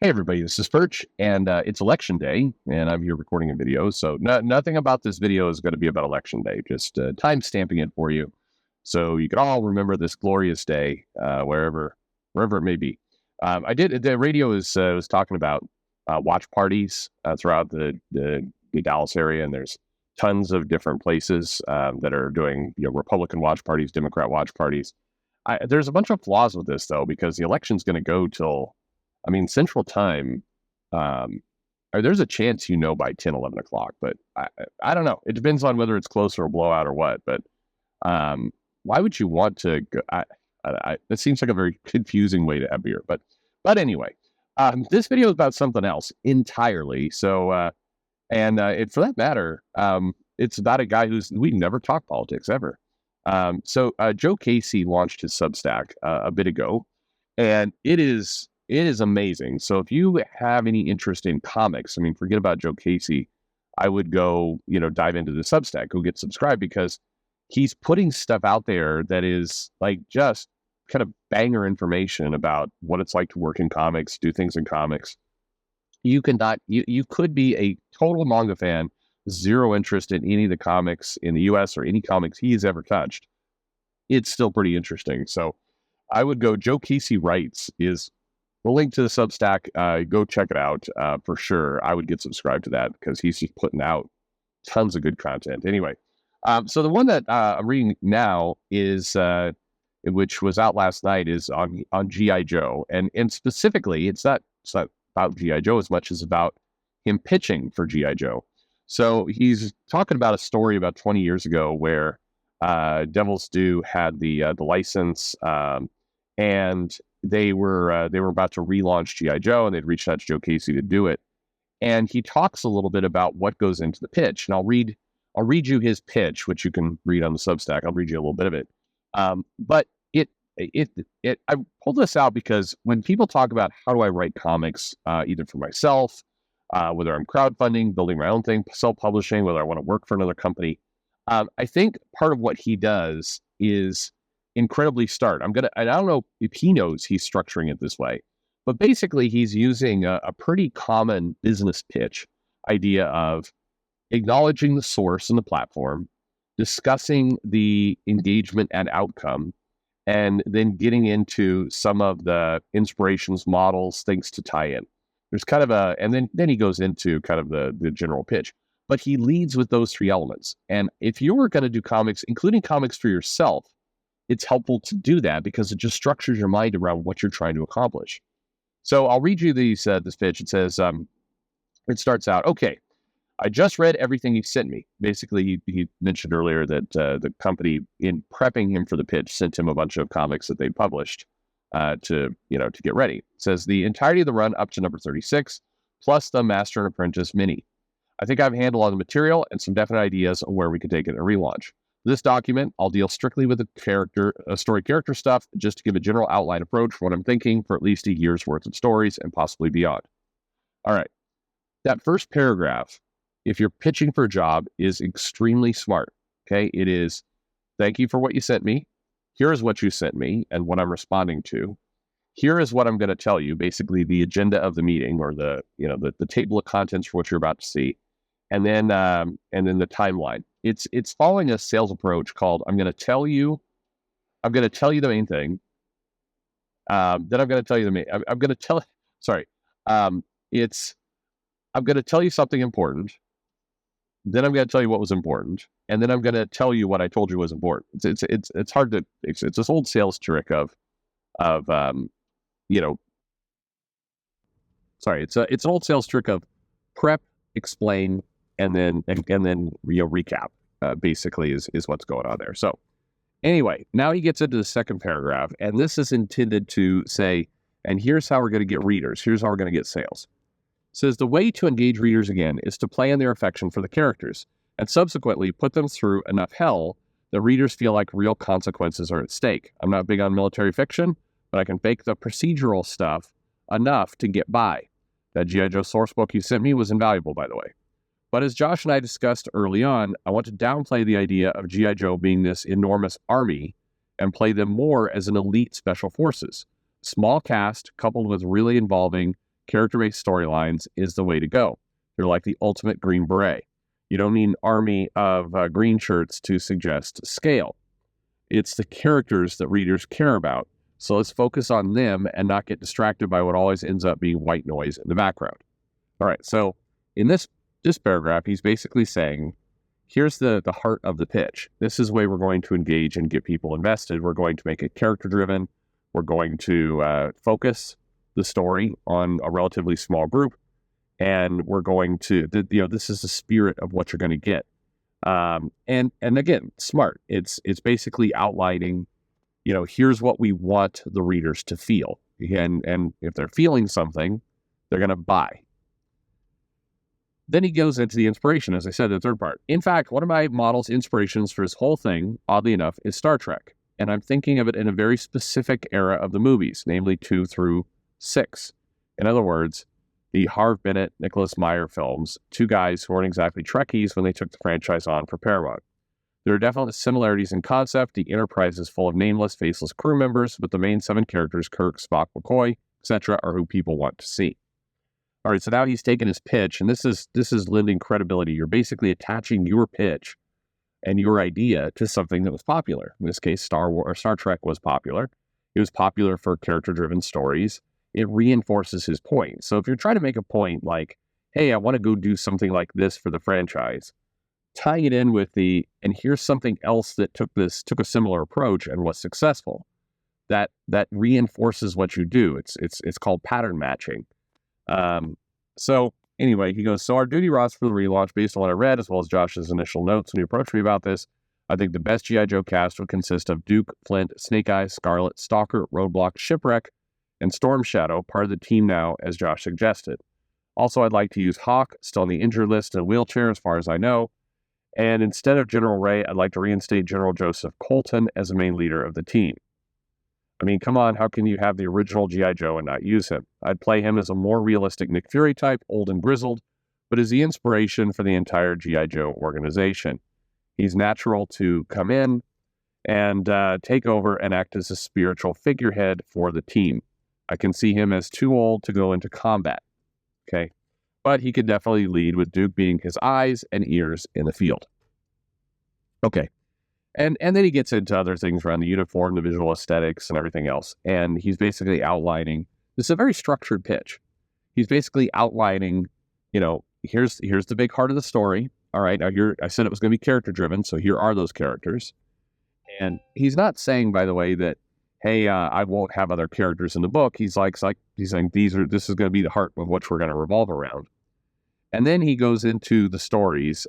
Hey everybody, this is Perch, and it's election day, and I'm here recording a video. So nothing about this video is going to be about election day. Just time stamping it for you, so you can all remember this glorious day, wherever it may be. I did. The radio was talking about watch parties throughout the Dallas area, and there's tons of different places that are doing Republican watch parties, Democrat watch parties. There's a bunch of flaws with this though, because the election's going to go till, Central Time, there's a chance by 10, 11 o'clock, but I don't know. It depends on whether it's close or a blowout or what, but why would you want to go? It seems like a very confusing way to have beer, but anyway, this video is about something else entirely. So, for that matter, it's about a guy we never talk politics ever. So Joe Casey launched his Substack a bit ago, and it is amazing. So if you have any interest in comics, forget about Joe Casey. I would go, dive into the Substack, go get subscribed, because he's putting stuff out there that is like just kind of banger information about what it's like to work in comics, do things in comics. You could be a total manga fan, zero interest in any of the comics in the US or any comics he's ever touched. It's still pretty interesting. So I would go, Joe Casey Writes is the link to the Substack. Go check it out for sure. I would get subscribed to that because he's just putting out tons of good content. Anyway, so the one that I'm reading now is, which was out last night, is on G.I. Joe. And specifically, it's not about G.I. Joe as much as about him pitching for G.I. Joe. So he's talking about a story about 20 years ago where Devil's Due had the license, and they were about to relaunch G.I. Joe, and they'd reached out to Joe Casey to do it. And he talks a little bit about what goes into the pitch. And I'll read you his pitch, which you can read on the Substack. I'll read you a little bit of it. But I pulled this out because when people talk about how do I write comics, either for myself, whether I'm crowdfunding, building my own thing, self-publishing, whether I want to work for another company, I think part of what he does is incredibly start. I don't know if he knows he's structuring it this way, but basically he's using a pretty common business pitch idea of acknowledging the source and the platform, discussing the engagement and outcome, and then getting into some of the inspirations, models, things to tie in. There's kind of and then he goes into kind of the general pitch, but he leads with those three elements. And if you were going to do comics, including comics for yourself, it's helpful to do that because it just structures your mind around what you're trying to accomplish. So I'll read you this pitch. It says, it starts out, okay, I just read everything he sent me. Basically, he mentioned earlier that the company, in prepping him for the pitch, sent him a bunch of comics that they published to get ready. It says, the entirety of the run up to number 36, plus the Master and Apprentice mini. I think I have a handle on the material and some definite ideas on where we could take it in a relaunch. This document, I'll deal strictly with the story character stuff, just to give a general outline approach for what I'm thinking for at least a year's worth of stories and possibly beyond. All right. That first paragraph, if you're pitching for a job, is extremely smart. Okay. It is, thank you for what you sent me. Here is what you sent me and what I'm responding to. Here is what I'm going to tell you, basically the agenda of the meeting, or the table of contents for what you're about to see. And then the timeline. It's following a sales approach called, I'm going to tell you the main thing. Then I'm going to tell you I'm going to tell you something important. Then I'm going to tell you what was important. And then I'm going to tell you what I told you was important. It's hard to, it's this old sales trick it's an old sales trick of prep, explain, and then recap, basically is what's going on there. So anyway, now he gets into the second paragraph, and this is intended to say, and here's how we're going to get readers. Here's how we're going to get sales. It says, the way to engage readers again is to play on their affection for the characters, and subsequently put them through enough hell that readers feel like real consequences are at stake. I'm not big on military fiction, but I can fake the procedural stuff enough to get by. That G.I. Joe source book you sent me was invaluable, by the way. But as Josh and I discussed early on, I want to downplay the idea of G.I. Joe being this enormous army and play them more as an elite special forces. Small cast coupled with really involving character-based storylines is the way to go. They're like the ultimate Green Beret. You don't need an army of green shirts to suggest scale. It's the characters that readers care about. So let's focus on them and not get distracted by what always ends up being white noise in the background. All right, so in this paragraph, he's basically saying, here's the heart of the pitch. This is the way we're going to engage and get people invested. We're going to make it character-driven. We're going to focus the story on a relatively small group. And we're going to, this is the spirit of what you're going to get. And again, smart. It's basically outlining, here's what we want the readers to feel. And if they're feeling something, they're going to buy. Then he goes into the inspiration, as I said, the third part. In fact, one of my model's inspirations for his whole thing, oddly enough, is Star Trek. And I'm thinking of it in a very specific era of the movies, namely 2 through 6. In other words, the Harve Bennett, Nicholas Meyer films, 2 guys who weren't exactly Trekkies when they took the franchise on for Paramount. There are definite similarities in concept. The Enterprise is full of nameless, faceless crew members, but the main 7 characters, Kirk, Spock, McCoy, etc., are who people want to see. All right, so now he's taken his pitch, and this is lending credibility. You're basically attaching your pitch and your idea to something that was popular. In this case, Star Trek was popular. It was popular for character-driven stories. It reinforces his point. So if you're trying to make a point like, hey, I want to go do something like this for the franchise, tying it in with and here's something else that took a similar approach and was successful, that reinforces what you do. It's called pattern matching. So anyway, he goes, so our duty roster for the relaunch, based on what I read, as well as Josh's initial notes when he approached me about this, I think the best G.I. Joe cast would consist of Duke, Flint, Snake Eyes, Scarlet, Stalker, Roadblock, Shipwreck, and Storm Shadow, part of the team now, as Josh suggested. Also, I'd like to use Hawk, still on the injured list, in a wheelchair as far as I know. And instead of General Ray, I'd like to reinstate General Joseph Colton as the main leader of the team. I mean, come on, how can you have the original G.I. Joe and not use him? I'd play him as a more realistic Nick Fury type, old and grizzled, but is the inspiration for the entire G.I. Joe organization. He's natural to come in and take over and act as a spiritual figurehead for the team. I can see him as too old to go into combat, okay? But he could definitely lead, with Duke being his eyes and ears in the field. Okay. And then he gets into other things around the uniform, the visual aesthetics, and everything else. And he's basically outlining, this is a very structured pitch. He's basically outlining, here's the big heart of the story. All right, now I said it was going to be character driven, so here are those characters. And he's not saying, by the way, that, hey, I won't have other characters in the book. He's saying this is going to be the heart of which we're going to revolve around. And then he goes into the stories.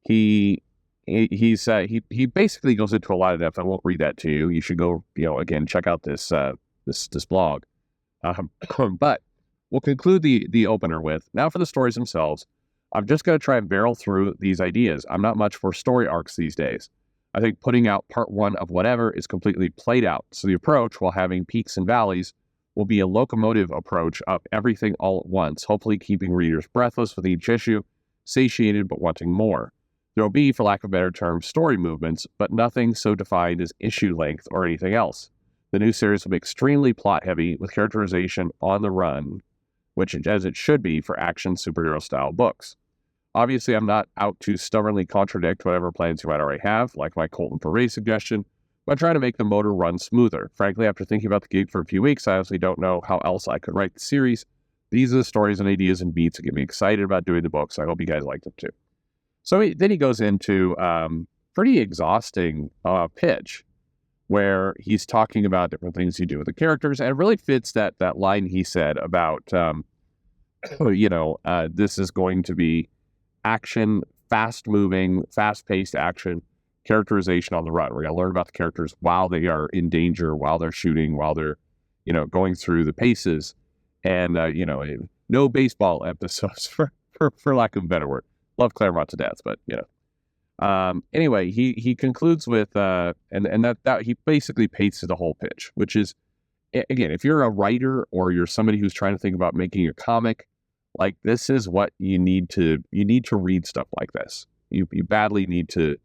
He basically goes into a lot of depth. I won't read that to you. You should go, again, check out this blog. But we'll conclude the opener with, now for the stories themselves. I'm just going to try and barrel through these ideas. I'm not much for story arcs these days. I think putting out part 1 of whatever is completely played out. So the approach, while having peaks and valleys, will be a locomotive approach of everything all at once, hopefully keeping readers breathless with each issue, satiated but wanting more. There will be, for lack of a better term, story movements, but nothing so defined as issue length or anything else. The new series will be extremely plot-heavy, with characterization on the run, which, as it should be for action superhero-style books. Obviously, I'm not out to stubbornly contradict whatever plans you might already have, like my Colton for Ray suggestion, but I'm trying to make the motor run smoother. Frankly, after thinking about the gig for a few weeks, I honestly don't know how else I could write the series. These are the stories and ideas and beats that get me excited about doing the books. I hope you guys like them too. So then he goes into pretty exhausting pitch, where he's talking about different things you do with the characters, and it really fits that line he said about, this is going to be action, fast-moving, fast-paced action, characterization on the run. We're going to learn about the characters while they are in danger, while they're shooting, while they're, going through the paces, and, no baseball episodes, for lack of a better word. Love Claremont to death, but, anyway, he concludes with, and that he basically paints the whole pitch, which is, again, if you're a writer or you're somebody who's trying to think about making a comic, like, this is what you need to read stuff like this. You badly need to,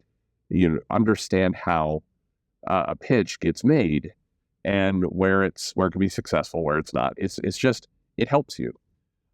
understand how a pitch gets made and where it can be successful, where it's not. It's just, it helps you.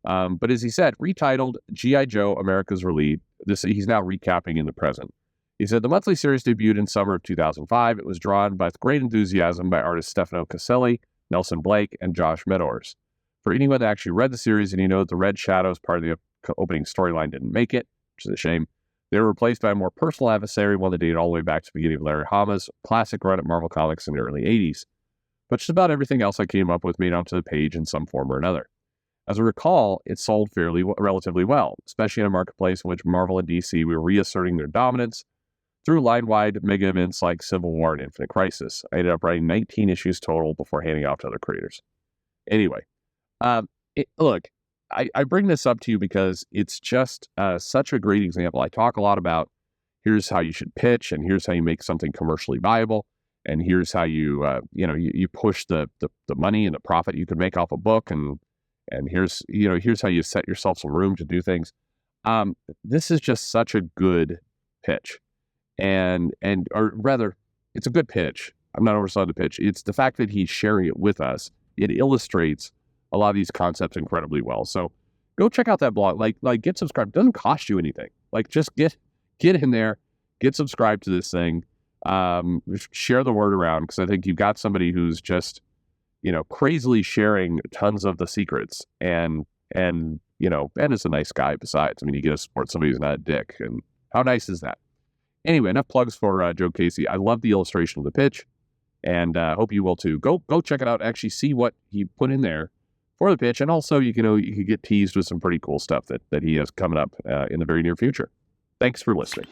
But as he said, retitled G.I. Joe, America's Relief, he's now recapping in the present. He said, the monthly series debuted in summer of 2005. It was drawn with great enthusiasm by artists Stefano Caselli, Nelson Blake, and Josh Meadors. For anyone that actually read the series and you know that the Red Shadows part of the opening storyline didn't make it, which is a shame, they were replaced by a more personal adversary, one that dated all the way back to the beginning of Larry Hama's classic run at Marvel Comics in the early 80s. But just about everything else I came up with made it onto the page in some form or another. As I recall, it sold relatively well, especially in a marketplace in which Marvel and DC were reasserting their dominance through line-wide mega events like Civil War and Infinite Crisis. I ended up writing 19 issues total before handing off to other creators. Anyway, look, I bring this up to you because it's just such a great example. I talk a lot about here's how you should pitch, and here's how you make something commercially viable, and here's how you you push the money and the profit you can make off a book, and here's how you set yourself some room to do things. This is just such a good pitch, or rather, it's a good pitch. I'm not overselling the pitch. It's the fact that he's sharing it with us. It illustrates a lot of these concepts incredibly well. So go check out that blog. Like get subscribed. It doesn't cost you anything. Like just get in there, get subscribed to this thing. Share the word around, because I think you've got somebody who's just crazily sharing tons of the secrets, and is a nice guy besides. I mean, you get to support somebody who's not a dick, and how nice is that? Anyway, enough plugs for Joe Casey. I love the illustration of the pitch, and hope you will too. Go check it out. Actually see what he put in there for the pitch, and also you can get teased with some pretty cool stuff that he has coming up in the very near future. Thanks for listening.